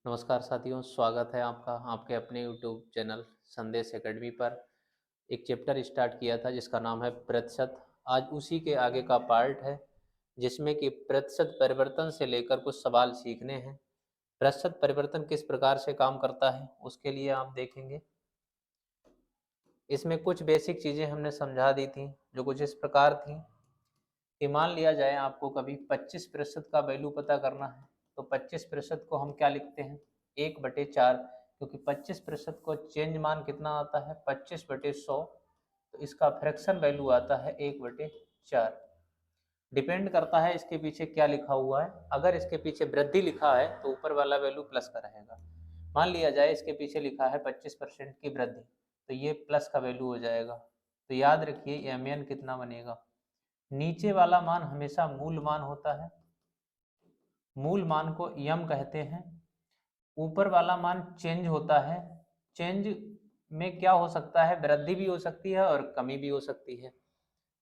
नमस्कार साथियों, स्वागत है आपका आपके अपने यूट्यूब चैनल संदेश एकेडमी पर। एक चैप्टर स्टार्ट किया था जिसका नाम है प्रतिशत। आज उसी के आगे का पार्ट है जिसमें कि प्रतिशत परिवर्तन से लेकर कुछ सवाल सीखने हैं। प्रतिशत परिवर्तन किस प्रकार से काम करता है उसके लिए आप देखेंगे। इसमें कुछ बेसिक चीज़ें हमने समझा दी थी जो कुछ इस प्रकार थी कि मान लिया जाए आपको कभी 25% का वैल्यू पता करना है तो 25% को हम क्या लिखते हैं 1/4, क्योंकि 25% को चेंज मान कितना आता है 25/100, तो इसका फ्रैक्शन वैल्यू आता है 1/4। डिपेंड करता है इसके पीछे क्या लिखा हुआ है। अगर इसके पीछे वृद्धि लिखा है तो ऊपर वाला वैल्यू प्लस का रहेगा। मान लिया जाए इसके पीछे लिखा है 25% की वृद्धि, तो ये प्लस का वैल्यू हो जाएगा। तो याद रखिए एम एन कितना बनेगा। नीचे वाला मान हमेशा मूल मान होता है, मूल मान को यम कहते हैं। ऊपर वाला मान चेंज होता है। चेंज में क्या हो सकता है, वृद्धि भी हो सकती है और कमी भी हो सकती है।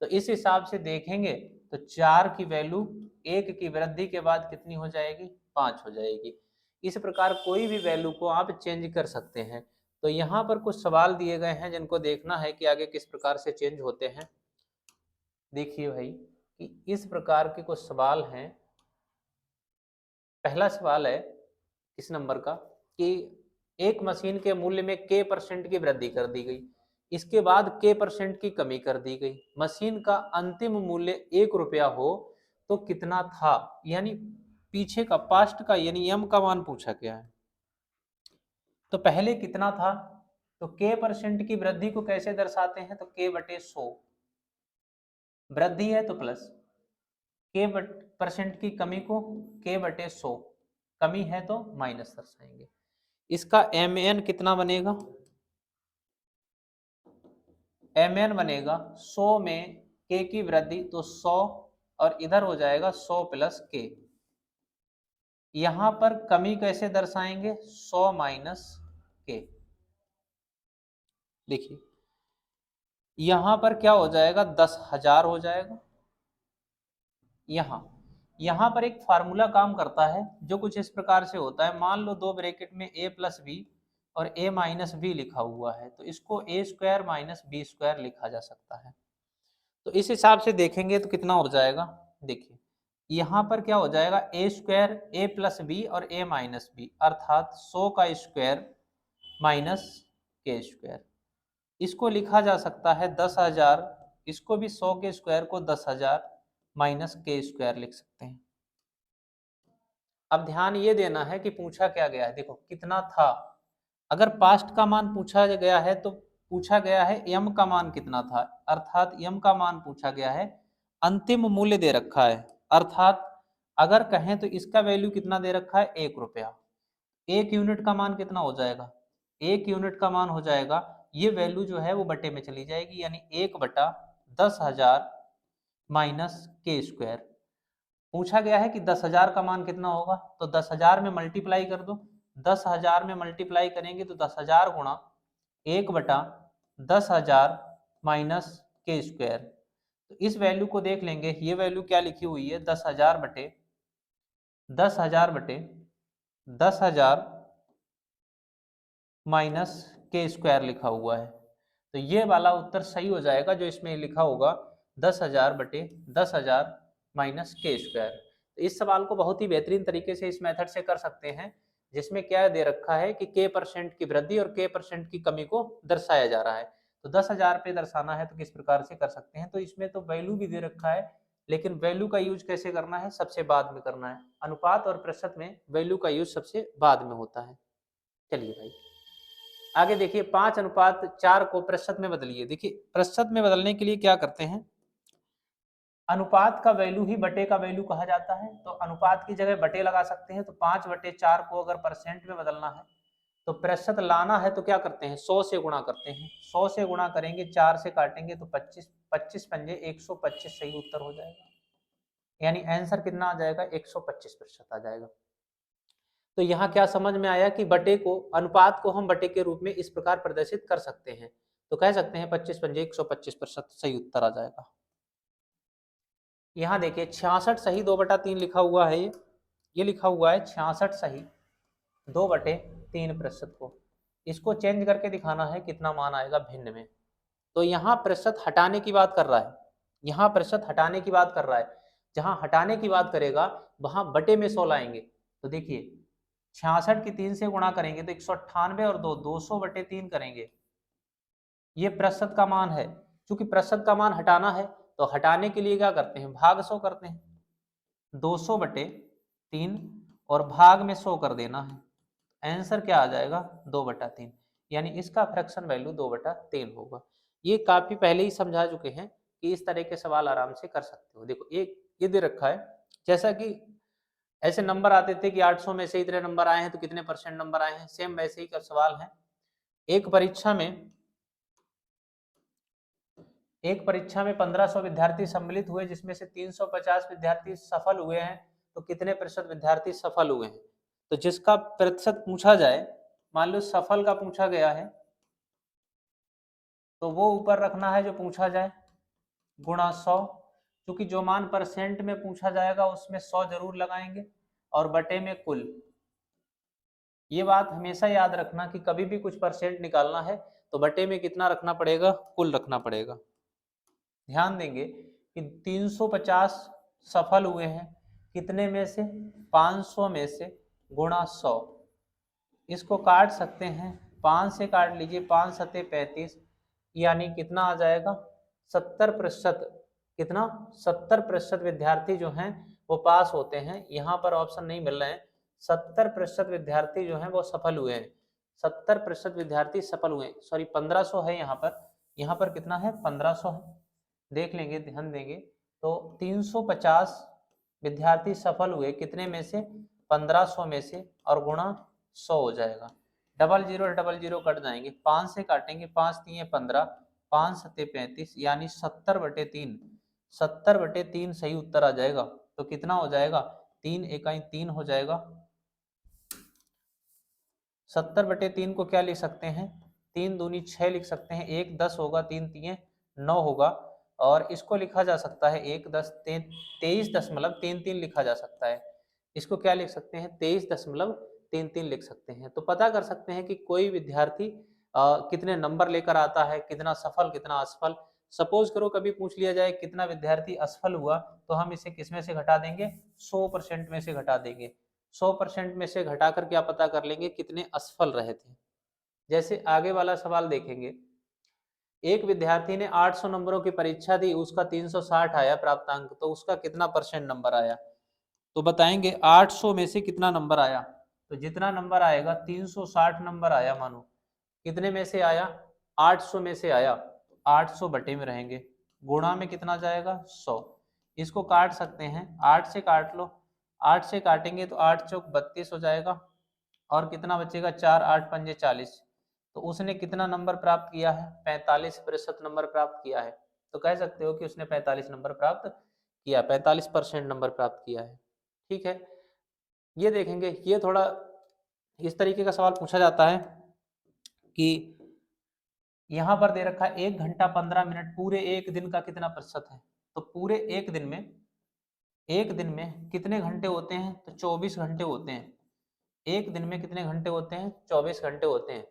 तो इस हिसाब से देखेंगे तो 4 की वैल्यू 1 की वृद्धि के बाद कितनी हो जाएगी, 5 हो जाएगी। इस प्रकार कोई भी वैल्यू को आप चेंज कर सकते हैं। तो यहाँ पर कुछ सवाल दिए गए हैं जिनको देखना है कि आगे किस प्रकार से चेंज होते हैं। देखिए भाई कि इस प्रकार के कुछ सवाल हैं। पहला सवाल है इस नंबर का कि एक मशीन के मूल्य में k% की वृद्धि कर दी गई, इसके बाद k% की कमी कर दी गई, मशीन का अंतिम मूल्य 1 रुपया हो तो कितना था। यानी पीछे का पास्ट का यानी यम का मान पूछा गया है। तो पहले कितना था, तो k% की वृद्धि को कैसे दर्शाते हैं, तो k/100, वृद्धि है तो प्लस, k% की कमी को k/100, कमी है तो माइनस दर्शाएंगे। इसका mn कितना बनेगा, mn बनेगा 100 में k की वृद्धि तो 100 और इधर हो जाएगा 100 + k। यहां पर कमी कैसे दर्शाएंगे, 100 - k। देखिए यहां पर क्या हो जाएगा, 10,000 हो जाएगा। यहां पर एक फार्मूला काम करता है जो कुछ इस प्रकार से होता है। मान लो दो ब्रैकेट में a + b और a - b लिखा हुआ है, तो इसको a² - b² लिखा जा सकता है। तो इस हिसाब से देखेंगे तो कितना हो जाएगा। देखिए यहाँ पर क्या हो जाएगा, a² a + b और a - b अर्थात 100 का स्क्वायर माइनस k²। इसको लिखा जा सकता है 10,000, इसको भी 100 के स्क्वायर को 10,000 माइनस k² लिख सकते हैं। अब ध्यान ये देना है कि पूछा क्या गया है, देखो कितना था। अगर पास्ट का मान पूछा गया है तो पूछा गया है यम का मान कितना था, अर्थात यम का मान पूछा गया है, अंतिम मूल्य दे रखा है। अर्थात अगर कहें तो इसका वैल्यू कितना दे रखा है, 1 रुपया। 1 यूनिट का मान कितना हो जाएगा, 1 यूनिट का मान हो जाएगा, ये वैल्यू जो है वो बटे में चली जाएगी, यानी 1/10,000 माइनस k²। पूछा गया है कि 10,000 का मान कितना होगा, तो 10,000 में मल्टीप्लाई कर दो। 10,000 में मल्टीप्लाई करेंगे तो 10,000 गुणा 1/10,000 माइनस k²। तो इस वैल्यू को देख लेंगे, ये वैल्यू क्या लिखी हुई है, 10,000 बटे 10,000 माइनस k² लिखा हुआ है। तो ये वाला उत्तर सही हो जाएगा जो इसमें लिखा होगा 10,000 बटे 10,000 माइनस k²। तो इस सवाल को बहुत ही बेहतरीन तरीके से इस मेथड से कर सकते हैं, जिसमें क्या दे रखा है कि k% की वृद्धि और k% की कमी को दर्शाया जा रहा है। तो 10,000 पे दर्शाना है तो किस प्रकार से कर सकते हैं, तो इसमें तो वैल्यू भी दे रखा है, लेकिन वैल्यू का यूज कैसे करना है, सबसे बाद में करना है। अनुपात और प्रतिशत में वैल्यू का यूज सबसे बाद में होता है। चलिए भाई आगे देखिए, 5:4 को प्रतिशत में बदलिए। देखिए प्रतिशत में बदलने के लिए क्या करते हैं, अनुपात का वैल्यू ही बटे का वैल्यू कहा जाता है, तो अनुपात की जगह बटे लगा सकते हैं। तो 5/4 को अगर परसेंट में बदलना है तो प्रतिशत लाना है तो क्या करते हैं, 100 से गुणा करते हैं। 100 से गुणा करेंगे, 4 से काटेंगे तो 25, 25 पंजे 125 सही उत्तर हो जाएगा। यानी आंसर कितना आ जाएगा, 125% आ जाएगा। तो यहाँ क्या समझ में आया कि बटे को, अनुपात को हम बटे के रूप में इस प्रकार प्रदर्शित कर सकते हैं। तो कह सकते हैं 25 पंजे 125% सही उत्तर आ जाएगा। यहाँ देखिए 66 सही 2/3 लिखा हुआ है, ये लिखा हुआ है 66 सही 2/3 प्रतिशत को। इसको चेंज करके दिखाना है कितना मान आएगा भिन्न में। तो यहाँ प्रतिशत हटाने की बात कर रहा है, यहाँ प्रतिशत हटाने की बात कर रहा है। जहां हटाने की बात करेगा वहां बटे में 100 लाएंगे। तो देखिए 66 की 3 से गुणा करेंगे तो 198 और 200/3 करेंगे। ये प्रतिशत का मान है। क्योंकि प्रतिशत का मान हटाना है तो हटाने के लिए क्या करते हैं, भाग 100 करते हैं। 200/3 और भाग में 100 कर देना है। आंसर क्या आ जाएगा 2/3, यानी इसका फ्रैक्शन वैल्यू 2/3 होगा। ये काफी पहले ही समझा चुके हैं कि इस तरह के सवाल आराम से कर सकते हो। देखो एक ये दे रखा है, जैसा कि ऐसे नंबर आते थे कि 800 में से इतने नंबर आए हैं तो कितने परसेंट नंबर आए हैं, सेम वैसे ही का सवाल है। एक परीक्षा में 1500 विद्यार्थी सम्मिलित हुए, जिसमें से 350 विद्यार्थी सफल हुए हैं, तो कितने प्रतिशत विद्यार्थी सफल हुए हैं। तो जिसका प्रतिशत पूछा जाए, मान लो सफल का पूछा गया है तो वो ऊपर रखना है जो पूछा जाए गुणा 100, क्योंकि जो मान परसेंट में पूछा जाएगा उसमें 100 जरूर लगाएंगे, और बटे में कुल। ये बात हमेशा याद रखना कि कभी भी कुछ परसेंट निकालना है तो बटे में कितना रखना पड़ेगा, कुल रखना पड़ेगा। ध्यान देंगे कि 350 सफल हुए हैं, कितने में से, 500 में से, गुणा 100। इसको काट सकते हैं, 5 से काट लीजिए, 5 सते 35, यानी कितना आ जाएगा 70%। कितना 70% विद्यार्थी जो हैं वो पास होते हैं। यहाँ पर ऑप्शन नहीं मिल रहे हैं। 70% विद्यार्थी जो हैं वो सफल हुए हैं। 70% विद्यार्थी सफल हुए, सॉरी 1500 है यहाँ पर कितना है 1500 है। देख लेंगे, ध्यान देंगे तो 350 विद्यार्थी सफल हुए, कितने में से, 1500 में से, और गुणा 100 हो जाएगा। 00 कट जाएंगे, 5 से काटेंगे, 5 3 15, 5 सते 35, यानी 70/3। 70/3 सही उत्तर आ जाएगा। तो कितना हो जाएगा, 3 इकाई 3 हो जाएगा। 70/3 को क्या लिख सकते हैं, 3 दूनी 6 लिख सकते हैं, 1 10 होगा, 3 3 9 होगा, और इसको लिखा जा सकता है 1 10 23.33 लिखा जा सकता है। इसको क्या लिख सकते हैं, 23.33 लिख सकते हैं। तो पता कर सकते हैं कि कोई विद्यार्थी कितने नंबर लेकर आता है, कितना सफल कितना असफल। सपोज करो कभी पूछ लिया जाए कितना विद्यार्थी असफल हुआ, तो हम इसे किस में से घटा देंगे, 100% में से घटा देंगे। 100% में से घटाकर क्या पता कर लेंगे कितने असफल रहे थे। जैसे आगे वाला सवाल देखेंगे, एक विद्यार्थी ने 800 नंबरों की परीक्षा दी, उसका 360 आया प्राप्तांक, तो उसका कितना परसेंट नंबर आया। तो बताएंगे 800 में से कितना नंबर आया, तो जितना नंबर आएगा 360 नंबर आया, मानो कितने में से आया, 800 में से आया, 800 बटे में रहेंगे, गुणा में कितना जाएगा 100। इसको काट सकते हैं, 8 से काट लो, 8 से काटेंगे तो 8 चौक 32 हो जाएगा, और कितना बचेगा 4 8 पंजे 40। तो उसने कितना नंबर प्राप्त किया है, 45% नंबर प्राप्त किया है। तो कह सकते हो कि उसने 45 नंबर प्राप्त किया, 45% नंबर प्राप्त किया है। ठीक है, ये देखेंगे, ये थोड़ा इस तरीके का सवाल पूछा जाता है कि यहाँ पर दे रखा है 1 घंटा 15 मिनट पूरे एक दिन का कितना प्रतिशत है। तो पूरे एक दिन में कितने घंटे होते हैं, तो 24 घंटे होते हैं। एक दिन में कितने घंटे होते हैं, 24 घंटे होते हैं।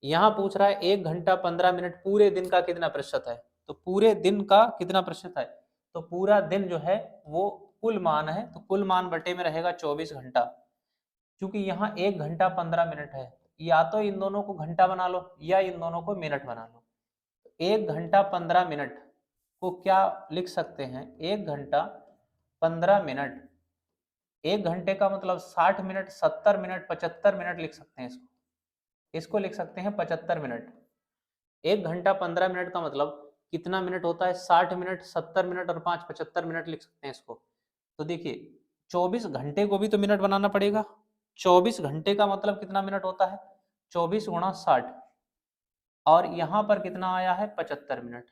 यहाँ पूछ रहा है 1 घंटा 15 मिनट पूरे दिन का कितना प्रतिशत है। तो पूरे दिन का कितना प्रतिशत है, तो पूरा दिन जो है वो कुल मान है, तो कुल मान बटे में रहेगा 24 घंटा। क्योंकि यहाँ 1 घंटा 15 मिनट है, या तो इन दोनों को घंटा बना लो या इन दोनों को मिनट बना लो। 1 घंटा 15 मिनट को क्या लिख सकते हैं, 1 घंटा 15 मिनट, 1 घंटे का मतलब 60 मिनट, 70 मिनट, 75 मिनट लिख सकते हैं इसको लिख सकते हैं 75 मिनट। 1 घंटा 15 मिनट का मतलब कितना मिनट होता है, 60 मिनट, 70 मिनट और 5 75 मिनट लिख सकते हैं इसको। तो देखिए 24 घंटे को भी तो मिनट बनाना पड़ेगा। 24 घंटे का मतलब कितना मिनट होता है, 24 गुणा 60, और यहाँ पर कितना आया है 75 मिनट।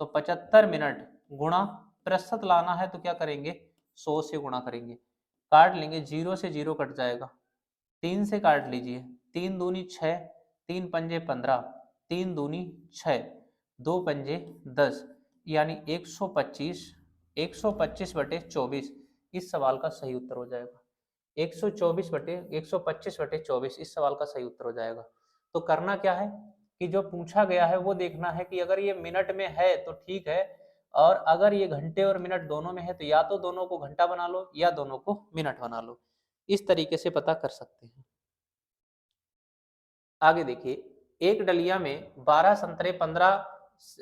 तो 75 मिनट गुणा, प्रतिशत लाना है तो क्या करेंगे 100 से गुणा करेंगे, काट लेंगे, 0 से 0 कट जाएगा, 3 से काट लीजिए, 3 दूनी 6, 3 पंजे 15, 3 दूनी 6, 2 पंजे 10, यानी 125, 125/24 इस सवाल का सही उत्तर हो जाएगा। 125/24 इस सवाल का सही उत्तर हो जाएगा। तो करना क्या है कि जो पूछा गया है वो देखना है कि अगर ये मिनट में है तो ठीक है, और अगर ये घंटे और मिनट दोनों में है तो या तो दोनों को घंटा बना लो या दोनों को मिनट बना लो। इस तरीके से पता कर सकते हैं। आगे देखिए, एक डलिया में 12 संतरे, 15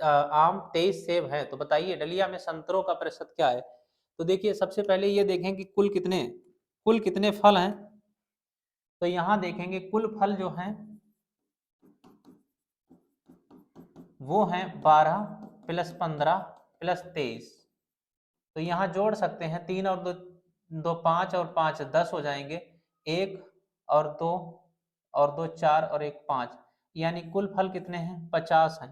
आम, 23 सेब है, तो बताइए डलिया में संतरों का प्रतिशत क्या है। तो देखिए सबसे पहले ये देखें कि कुल कितने फल हैं। तो यहां देखेंगे कुल फल जो हैं वो हैं 12 + 15 + 23। तो यहाँ जोड़ सकते हैं, 3 और 2 2 5 और 5 10 हो जाएंगे, 1 और 2 और 2 4 और 1 5, यानी कुल फल कितने हैं 50 हैं।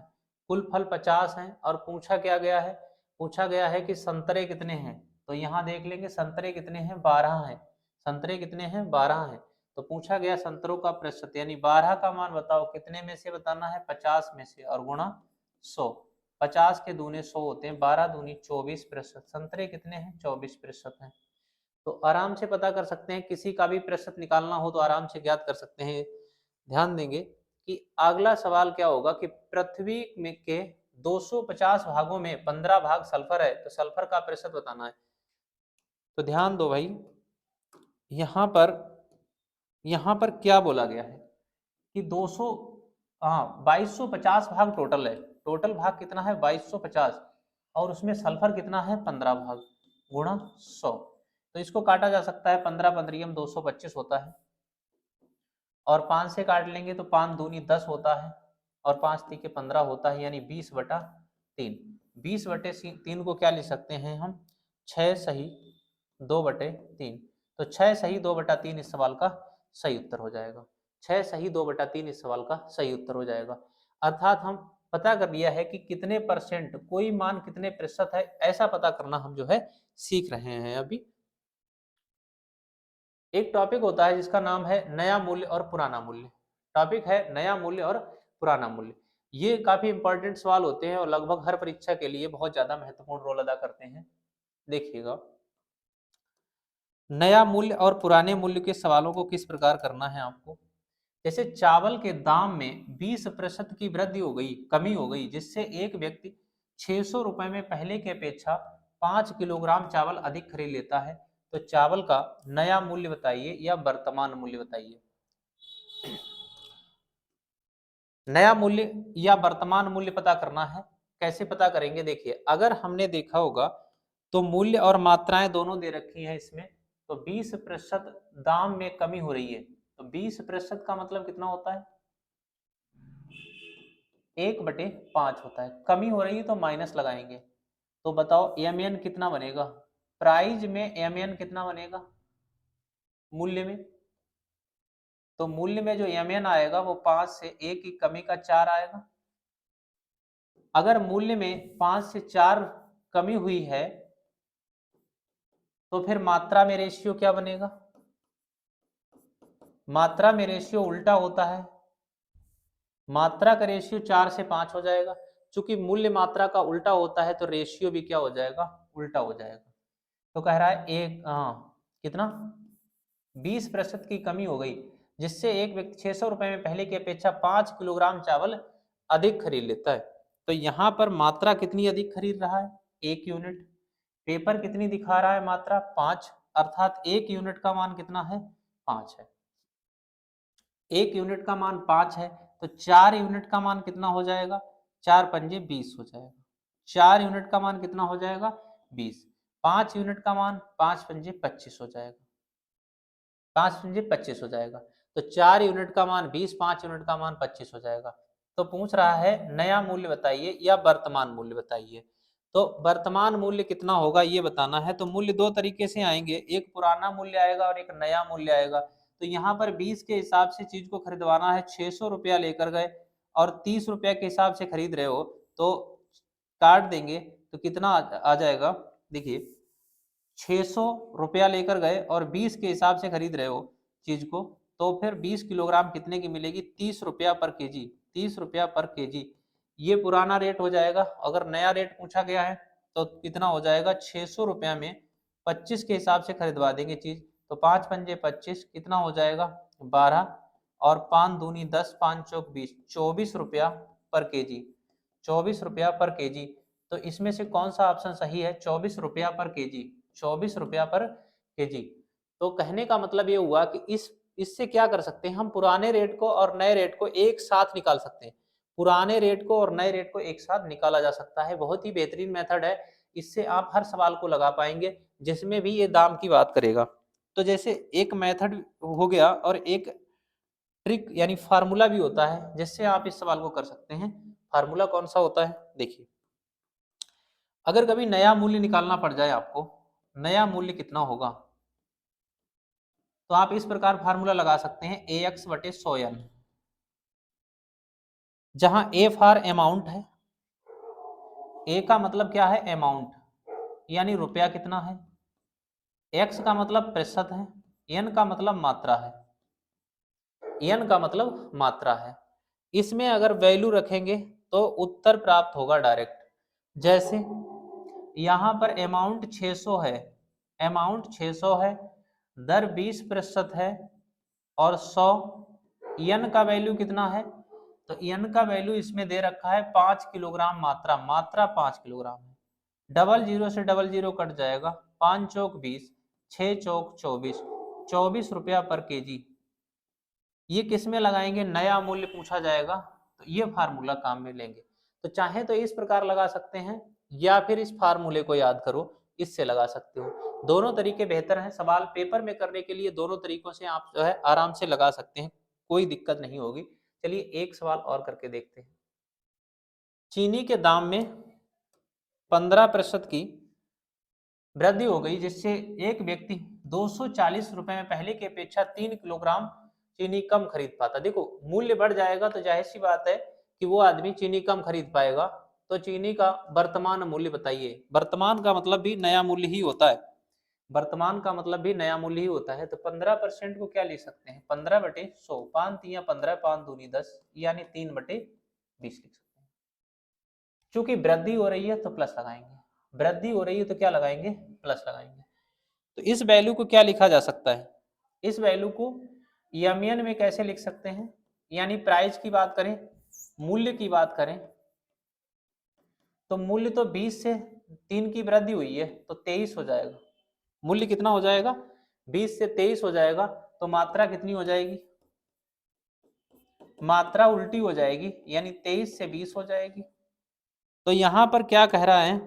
कुल फल 50 हैं और पूछा क्या गया है, पूछा गया है कि संतरे कितने हैं। तो यहाँ देख लेंगे संतरे कितने हैं 12 हैं, संतरे कितने हैं 12 हैं। तो पूछा गया संतरों का प्रतिशत, यानी 12 का मान बताओ कितने में से बताना है 50 में से, और गुणा 100। 50 के दूने 100 होते हैं, 12 दूनी 24%। संतरे कितने हैं 24% हैं। तो आराम से पता कर सकते हैं, किसी का भी प्रतिशत निकालना हो तो आराम से ज्ञात कर सकते हैं। ध्यान देंगे कि अगला सवाल क्या होगा कि पृथ्वी में के 250 भागों में 15 भाग सल्फर है, तो सल्फर का प्रतिशत बताना है। तो ध्यान दो भाई, यहाँ पर क्या बोला गया है कि 200 हाँ 2250 भाग टोटल है। टोटल भाग कितना है 2250, और उसमें सल्फर कितना है 15 भाग, गुणा 100। तो इसको काटा जा सकता है, 15 पंद्रियम 225 होता है, और 5 से काट लेंगे तो 5 दूनी 10 होता है, और 5 तीके 15 होता है, यानी 20/3। 20/3 को क्या लिख सकते हैं हम, 6 सही 2/3। तो 6 सही 2/3 इस सवाल का सही उत्तर हो जाएगा। 6 सही 2/3 इस सवाल का सही उत्तर हो जाएगा। अर्थात हम पता कर लिया है कि कितने परसेंट, कोई मान कितने प्रतिशत है, ऐसा पता करना हम जो है सीख रहे हैं अभी। एक टॉपिक होता है जिसका नाम है नया मूल्य और पुराना मूल्य। टॉपिक है नया मूल्य और पुराना मूल्य। ये काफी इंपॉर्टेंट सवाल होते हैं और लगभग हर परीक्षा के लिए बहुत ज्यादा महत्वपूर्ण रोल अदा करते हैं। देखिएगा, नया मूल्य और पुराने मूल्य के सवालों को किस प्रकार करना है आपको। जैसे चावल के दाम में 20% की वृद्धि हो गई, कमी हो गई, जिससे एक व्यक्ति 600 रुपए में पहले की अपेक्षा 5 किलोग्राम चावल अधिक खरीद लेता है, तो चावल का नया मूल्य बताइए या वर्तमान मूल्य बताइए। नया मूल्य या वर्तमान मूल्य पता करना है। कैसे पता करेंगे, देखिए अगर हमने देखा होगा तो मूल्य और मात्राएं दोनों दे रखी हैं इसमें। तो 20% दाम में कमी हो रही है, तो 20% का मतलब कितना होता है 1/5 होता है। कमी हो रही है तो माइनस लगाएंगे। तो बताओ एम एन कितना बनेगा, प्राइज में एम एन कितना बनेगा मूल्य में। तो मूल्य में जो एम एन आएगा वो 5 से 1 की कमी का 4 आएगा। अगर मूल्य में 5 से 4 कमी हुई है तो फिर मात्रा में रेशियो क्या बनेगा, मात्रा में रेशियो उल्टा होता है। मात्रा का रेशियो 4 से 5 हो जाएगा। चूंकि मूल्य मात्रा का उल्टा होता है तो रेशियो भी क्या हो जाएगा, उल्टा हो जाएगा। तो कह रहा है एक कितना 20% की कमी हो गई, जिससे एक व्यक्ति 600 रुपए में पहले की अपेक्षा 5 किलोग्राम चावल अधिक खरीद लेता है। तो यहाँ पर मात्रा कितनी अधिक खरीद रहा है 1 यूनिट, पेपर कितनी दिखा रहा है मात्रा 5, अर्थात 1 यूनिट का मान कितना है 5 है। 1 यूनिट का मान 5 है, तो 4 यूनिट का मान कितना हो जाएगा, 4 पंजे 20 हो जाएगा। 4 यूनिट का मान कितना हो जाएगा 20। 5 यूनिट का मान 5 पंजे 25 हो जाएगा, 5 पंजे 25 हो जाएगा। तो 4 यूनिट का मान 20, 5 यूनिट का मान 25 हो जाएगा। तो पूछ रहा है नया मूल्य बताइए या वर्तमान मूल्य बताइए। तो वर्तमान मूल्य कितना होगा ये बताना है। तो मूल्य दो तरीके से आएंगे, एक पुराना मूल्य आएगा और एक नया मूल्य आएगा। तो यहाँ पर 20 के हिसाब से चीज को खरीदवाना है, 600 रुपया लेकर गए और 30 रुपया के हिसाब से खरीद रहे हो, तो काट देंगे तो कितना आ जाएगा। देखिए 600 रुपया लेकर गए और 20 के हिसाब से खरीद रहे हो चीज को, तो फिर 20 किलोग्राम कितने की मिलेगी 30 रुपया पर केजी, 30 रुपया पर केजी। ये पुराना रेट हो जाएगा। अगर नया रेट पूछा गया है तो कितना हो जाएगा 600 रुपया में 25 के हिसाब से खरीदवा देंगे चीज, तो 5 पंजे 25, कितना हो जाएगा 12, और 5 दूनी 10, 5 चौक 20, 24 रुपया पर केजी, 24 रुपया पर केजी। तो इसमें से कौन सा ऑप्शन सही है, 24 रुपया पर केजी, 24 रुपया पर केजी। तो कहने का मतलब ये हुआ कि इससे क्या कर सकते हैं हम, पुराने रेट को और नए रेट को एक साथ निकाल सकते हैं, पुराने रेट को और नए रेट को एक साथ निकाला जा सकता है। बहुत ही बेहतरीन मेथड है, इससे आप हर सवाल को लगा पाएंगे जिसमें भी ये दाम की बात करेगा। तो जैसे एक मेथड हो गया और एक ट्रिक यानी फार्मूला भी होता है जिससे आप इस सवाल को कर सकते हैं। फार्मूला कौन सा होता है, देखिए अगर कभी नया मूल्य निकालना पड़ जाए आपको, नया मूल्य कितना होगा, तो आप इस प्रकार फार्मूला लगा सकते हैं AX बटे 100n, जहां A फॉर अमाउंट है, A का मतलब क्या है अमाउंट यानी रुपया कितना है, X का मतलब प्रतिशत है, N का मतलब मात्रा है, N का मतलब मात्रा है। इसमें अगर वैल्यू रखेंगे तो उत्तर प्राप्त होगा डायरेक्ट। जैसे यहां पर अमाउंट 600 है, अमाउंट 600 है, दर 20% है और 100, n का वैल्यू कितना है, तो n का वैल्यू इसमें दे रखा है 5 किलोग्राम मात्रा, मात्रा 5 किलोग्राम है। डबल जीरो से डबल जीरो कट जाएगा, 5 चौक 20, 6 चौक 24, 24 रुपया पर केजी। ये किस में लगाएंगे, नया मूल्य पूछा जाएगा तो ये फार्मूला काम में लेंगे। तो चाहे तो इस प्रकार लगा सकते हैं या फिर इस फार्मूले को याद करो, इससे लगा सकते हो। दोनों तरीके बेहतर हैं, सवाल पेपर में करने के लिए दोनों तरीकों से आप जो है आराम से लगा सकते हैं, कोई दिक्कत नहीं होगी। चलिए एक सवाल और करके देखते हैं। चीनी के दाम में 15% की वृद्धि हो गई, जिससे एक व्यक्ति 240 रुपए में पहले की अपेक्षा 3 किलोग्राम चीनी कम खरीद पाता। देखो मूल्य बढ़ जाएगा तो जाहिर सी बात है कि वो आदमी चीनी कम खरीद पाएगा। तो चीनी का वर्तमान मूल्य बताइए, वर्तमान का मतलब भी नया मूल्य ही होता है, वर्तमान का मतलब भी नया मूल्य ही होता है। तो 15% को क्या लिख सकते हैं, 15 बटे 100, 5 तिया 15, 5 दूनी 10 यानी 3 बटे 20 लिख सकते हैं। चूंकि वृद्धि हो रही है तो प्लस लगाएंगे, वृद्धि हो रही है तो क्या लगाएंगे, प्लस लगाएंगे। तो इस वैल्यू को क्या लिखा जा सकता है, इस वैल्यू को यमियन में कैसे लिख सकते हैं, यानी प्राइस की बात करें, मूल्य की बात करें, तो मूल्य तो 20 से 3 की वृद्धि हुई है तो 23 हो जाएगा। मूल्य कितना हो जाएगा, 20 से 23 हो जाएगा। तो मात्रा कितनी हो जाएगी, मात्रा उल्टी हो जाएगी यानी 23 से 20 हो जाएगी। तो यहां पर क्या कह रहा है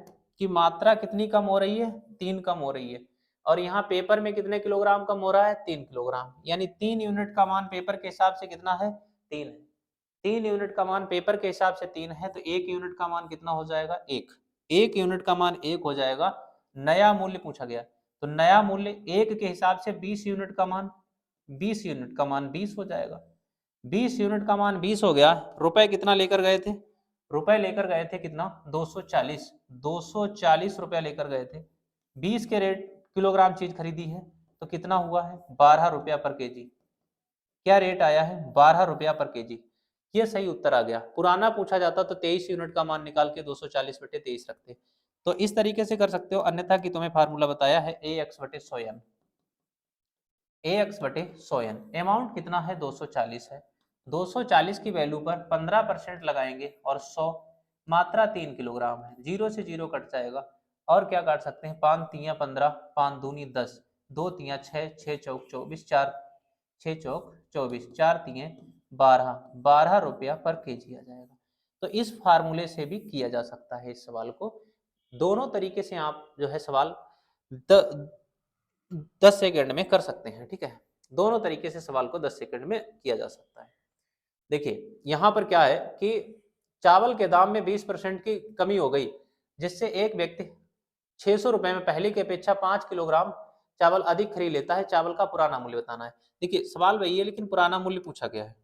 कि मात्रा कितनी कम हो रही है, 3 कम हो रही है, और यहाँ पेपर में कितने किलोग्राम कम हो रहा है, 3 किलोग्राम, यानी 3 यूनिट का मान पेपर के हिसाब से कितना है, 3 है। 3 यूनिट का मान पेपर के हिसाब से 3 है, तो 1 यूनिट का मान कितना हो जाएगा, 1 यूनिट का मान 1 हो जाएगा। नया मूल्य पूछा गया, तो नया मूल्य 1 के हिसाब से 20 यूनिट का मान, 20 यूनिट का मान 20 हो जाएगा। 20 यूनिट का मान 20 हो गया। रुपए कितना लेकर गए थे, रुपए लेकर गए थे कितना, 240, 240 रुपया लेकर गए थे। 20 के रेट किलोग्राम चीज खरीदी है तो कितना हुआ है, 12 रुपया पर केजी। क्या रेट आया है, 12 रुपया पर केजी। ये सही उत्तर आ गया। पुराना पूछा जाता तो 23 यूनिट का मान निकाल के 240 बटे 23 रखते। तो इस तरीके से कर सकते हो, अन्यथा कि तुम्हें फार्मूला बताया है AX बटे 100n, AX बटे 100n। अमाउंट कितना है, 240 है। 240 की वैल्यू पर 15% लगाएंगे और 100, मात्रा 3 किलोग्राम है, जीरो से जीरो कट जाएगा। और क्या काट सकते हैं, 5 तिया 15, 5 दूनी 10, 2 तिया 6, 6 चौक 24, 4 6 चौक 24, 4 तिये 12, 12 रुपया पर केजी आ जाएगा। तो इस फार्मूले से भी किया जा सकता है इस सवाल को। दोनों तरीके से आप जो है सवाल 10 सेकंड में कर सकते हैं, ठीक है। दोनों तरीके से सवाल को 10 सेकंड में किया जा सकता है। देखिए यहां पर क्या है कि चावल के दाम में 20% की कमी हो गई, जिससे एक व्यक्ति 600 रुपए में पहले की अपेक्षा 5 किलोग्राम चावल अधिक खरीद लेता है। चावल का पुराना मूल्य बताना है। देखिए सवाल वही है लेकिन पुराना मूल्य पूछा गया है।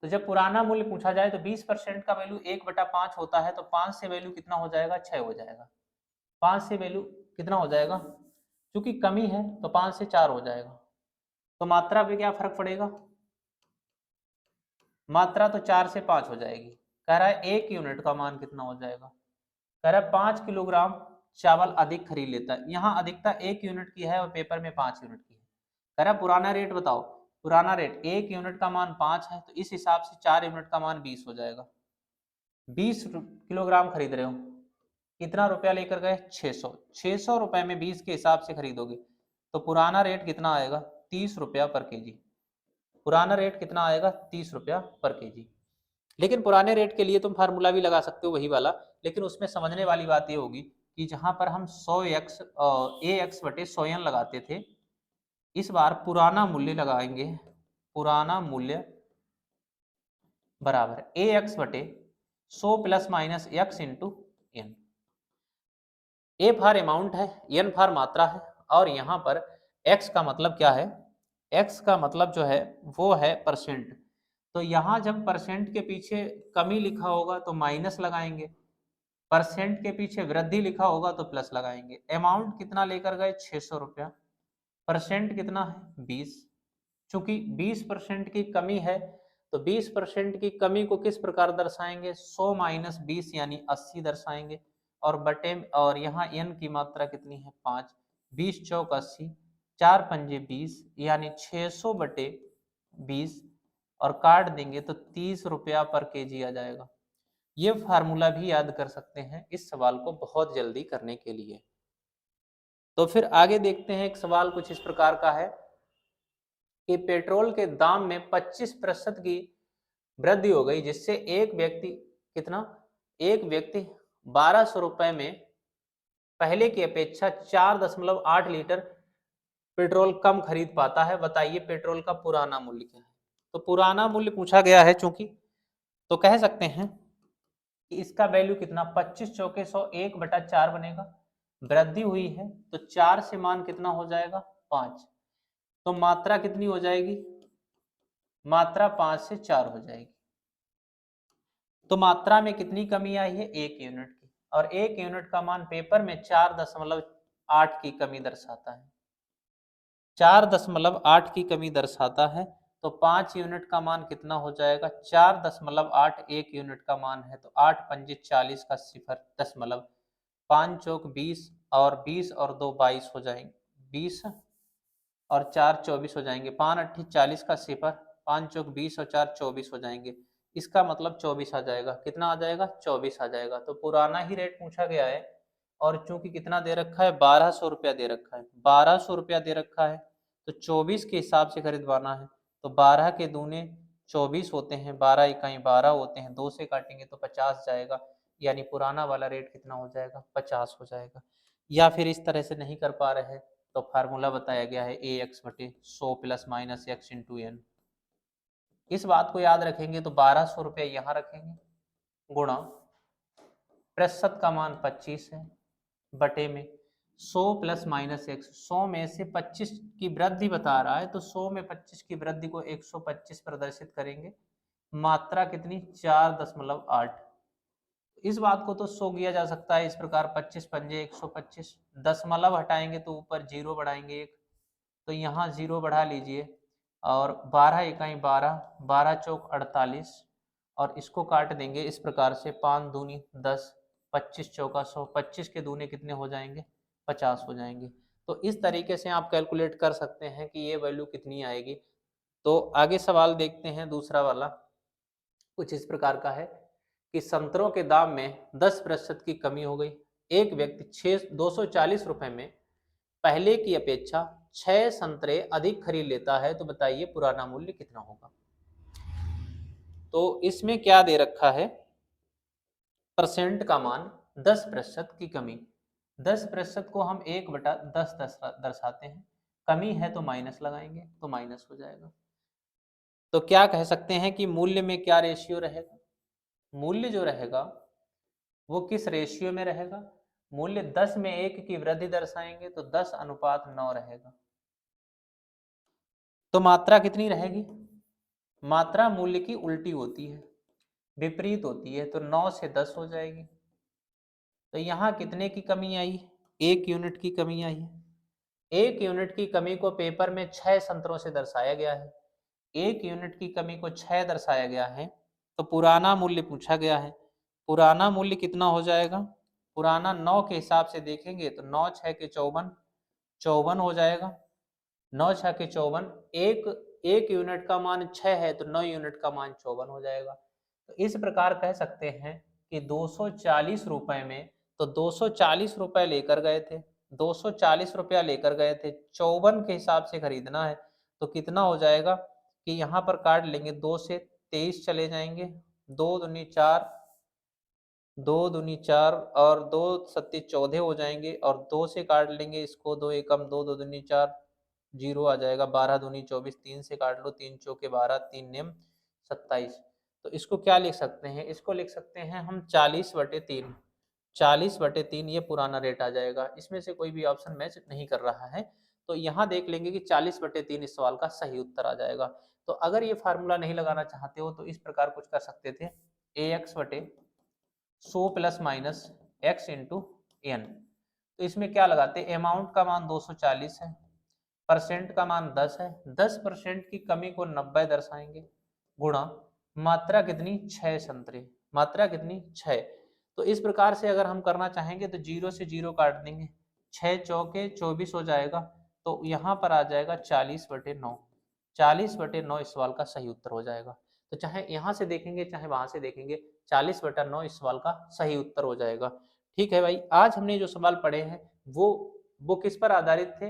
तो जब पुराना मूल्य पूछा जाए तो 20% का वैल्यू 1/5 होता है, तो 5 से वैल्यू कितना हो जाएगा, 6 हो जाएगा। 5 से वैल्यू कितना हो जाएगा, क्योंकि कमी है तो 5 से 4 हो जाएगा। तो मात्रा पे क्या फर्क पड़ेगा, मात्रा तो 4 से 5 हो जाएगी। कह रहा है 1 यूनिट का मान कितना हो जाएगा, कह रहा है 5 किलोग्राम चावल अधिक खरीद लेता है। यहाँ अधिकता 1 यूनिट की है और पेपर में 5 यूनिट की है। कह रहा पुराना रेट बताओ। पुराना रेट 1 यूनिट का मान 5 है, तो इस हिसाब से 4 यूनिट का मान 20 हो जाएगा। 20 किलोग्राम खरीद रहे हो, कितना रुपया लेकर गए? 600। 600 रुपए में 20 के हिसाब से खरीदोगे तो पुराना रेट कितना आएगा? 30 रुपया पर केजी। पुराना रेट कितना आएगा? 30 रुपया पर केजी। लेकिन पुराने रेट के लिए तुम फार्मूला भी लगा सकते हो वही वाला, लेकिन उसमें समझने वाली बात ये होगी कि जहां पर हम 100x ax बटे 100n लगाते थे, इस बार पुराना मूल्य लगाएंगे। पुराना मूल्य बराबर ax बटे 100 प्लस माइनस x इंटू एन। ए फॉर अमाउंट है, एन फॉर मात्रा है, और यहाँ पर x का मतलब क्या है? x का मतलब जो है वो है परसेंट। तो यहाँ जब परसेंट के पीछे कमी लिखा होगा तो माइनस लगाएंगे, परसेंट के पीछे वृद्धि लिखा होगा तो प्लस लगाएंगे। अमाउंट कितना लेकर गए? 600 रुपया। परसेंट कितना है? 20। चूंकि 20% की कमी है तो 20% की कमी को किस प्रकार दर्शाएंगे? 100 माइनस 20 यानी 80 दर्शाएंगे। और बटे, और यहाँ n की मात्रा कितनी है? 5। 20 चौक 80, 4 पंजे 20 यानी 600 बटे 20, और काट देंगे तो 30 रुपया पर केजी आ जाएगा। ये फार्मूला भी याद कर सकते हैं इस सवाल को बहुत जल्दी करने के लिए। तो फिर आगे देखते हैं, एक सवाल कुछ इस प्रकार का है कि पेट्रोल के दाम में 25% की वृद्धि हो गई, जिससे एक व्यक्ति कितना? एक व्यक्ति 1200 रुपए में पहले की अपेक्षा 4.8 लीटर पेट्रोल कम खरीद पाता है। बताइए पेट्रोल का पुराना मूल्य क्या है? तो पुराना मूल्य पूछा गया है चूंकि, तो कह सकते हैं कि इसका वैल्यू कितना? 25 चौके 100, 1 बटा 4 बनेगा। वृद्धि हुई है तो 4 से मान कितना हो जाएगा? 5। तो मात्रा कितनी हो जाएगी? मात्रा 5 से 4 हो जाएगी। तो मात्रा में कितनी कमी आई है? 1 यूनिट की, और 1 यूनिट का मान पेपर में 4.8 की कमी दर्शाता है। 4.8 की कमी दर्शाता है, तो 5 यूनिट का मान कितना हो जाएगा? 4.8 1 यूनिट का मान है, तो 8 पंजे 40 का सिफर दशमलव, 5 चौक 20, और 20 और 2 22 हो जाएंगे, 20 और 4 24 हो जाएंगे, 5 अट्ठी 40 का सिफर, 5 चौक 20 और 4 24 हो जाएंगे। इसका मतलब 24 आ जाएगा। कितना आ जाएगा? 24 आ जाएगा। तो पुराना ही रेट पूछा गया है, और चूंकि कितना दे रखा है? 1200 रुपया दे रखा है। 1200 रुपया दे रखा है तो 24 के हिसाब से खरीदवाना है। तो 12 के दूने 24 होते हैं, 12 इकाई 12 होते हैं, 2 से काटेंगे तो 50 जाएगा, यानी पुराना वाला रेट कितना हो जाएगा? 50 हो जाएगा। या फिर इस तरह से नहीं कर पा रहे हैं तो फार्मूला बताया गया है ax बटे 100 प्लस माइनस x इंटू एन। इस बात को याद रखेंगे तो 1200 रुपये यहाँ रखेंगे, गुणा प्रतिशत का मान 25 है, बटे में 100 प्लस माइनस x। 100 में से 25 की वृद्धि बता रहा है तो 100 में 25 की वृद्धि को 125 प्रदर्शित करेंगे। मात्रा कितनी? 4.8। इस बात को तो 100 किया जा सकता है इस प्रकार, 25 पंजे 125, दशमलव हटाएंगे तो ऊपर 0 बढ़ाएंगे 1, तो यहाँ 0 बढ़ा लीजिए, और 12 इकाई 12, 12 चौक 48, और इसको काट देंगे इस प्रकार से, 5 दूनी 10, 25 चौका 100, 25 के दूने कितने हो जाएंगे? 50 हो जाएंगे। तो इस तरीके से आप कैलकुलेट कर सकते हैं कि ये वैल्यू कितनी आएगी। तो आगे सवाल देखते हैं, दूसरा वाला कुछ इस प्रकार का है कि संतरों के दाम में 10% की कमी हो गई। एक व्यक्ति 240 रुपए में पहले की अपेक्षा 6 संतरे अधिक खरीद लेता है, तो बताइए पुराना मूल्य कितना होगा? तो इसमें क्या दे रखा है? परसेंट का मान 10% की कमी। 10% को हम 1/10 दर्शाते हैं। कमी है तो माइनस लगाएंगे तो माइनस हो जाएगा। तो क्या कह सकते हैं कि मूल्य में क्या रेशियो रहेगा? मूल्य जो रहेगा वो किस रेशियो में रहेगा? मूल्य 10 में 1 की वृद्धि दर्शाएंगे तो 10:9 रहेगा। तो मात्रा कितनी रहेगी? मात्रा मूल्य की उल्टी होती है, विपरीत होती है, तो 9 से 10 हो जाएगी। तो यहाँ कितने की कमी आई? 1 यूनिट की कमी आई है। 1 यूनिट की कमी को पेपर में 6 संतरों से दर्शाया गया है। 1 यूनिट की कमी को 6 दर्शाया गया है, तो पुराना मूल्य पूछा गया है। पुराना मूल्य कितना हो जाएगा? पुराना 9 के हिसाब से देखेंगे तो 9 6 के 54, 54 हो जाएगा। 9 6 के 54, एक यूनिट का मान 6 है तो 9 यूनिट का मान 54 हो जाएगा। तो इस प्रकार कह सकते हैं कि 240 रुपए में, तो 240 रुपए लेकर गए थे, 240 रुपया लेकर गए थे, 54 के हिसाब से खरीदना है तो कितना हो जाएगा कि यहाँ पर काट लेंगे, 2 से 23 चले जाएंगे, 2 दूनी 4, 2 दूनी 4 और 2 सत्ती 14 हो जाएंगे, और 2 से काट लेंगे इसको, 2 एकम 2, 2 दूनी 4, 0 आ जाएगा, 12 दूनी 24, 3 से काट लो, 3 चौके 12, 3 नेम 27। तो इसको क्या लिख सकते हैं, इसको लिख सकते हैं हम 40/3, 40/3 ये पुराना रेट आ जाएगा। इसमें से कोई भी ऑप्शन मैच नहीं कर रहा है, तो यहाँ देख लेंगे कि 40/3 इस सवाल का सही उत्तर आ जाएगा। तो अगर ये फार्मूला नहीं लगाना चाहते हो तो इस प्रकार कुछ कर सकते थे, ax/100 plus minus x into एन। तो इसमें क्या लगाते, अमाउंट का मान 240 है, परसेंट का मान 10 है, 10% की कमी को 90 दर्शाएंगे, गुणा मात्रा कितनी, 6 संतरे, मात्रा कितनी 6। तो इस प्रकार से अगर हम करना चाहेंगे तो 0 से 0 काट देंगे, 6 चौके 24 हो जाएगा, तो यहाँ पर आ जाएगा 40/9, 40/9 इस सवाल का सही उत्तर हो जाएगा। तो चाहे यहाँ से देखेंगे चाहे वहां से देखेंगे, 40/9 इस सवाल का सही उत्तर हो जाएगा। ठीक है भाई, आज हमने जो सवाल पढ़े हैं वो किस पर आधारित थे,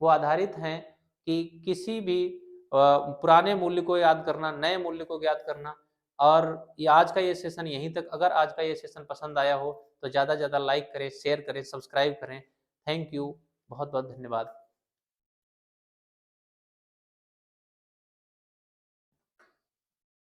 वो आधारित हैं कि किसी भी पुराने मूल्य को याद करना, नए मूल्य को याद करना। और ये आज का ये सेशन यहीं तक। अगर आज का ये सेशन पसंद आया हो तो ज़्यादा से ज़्यादा लाइक करें, शेयर करें, सब्सक्राइब करें। थैंक यू, बहुत बहुत धन्यवाद।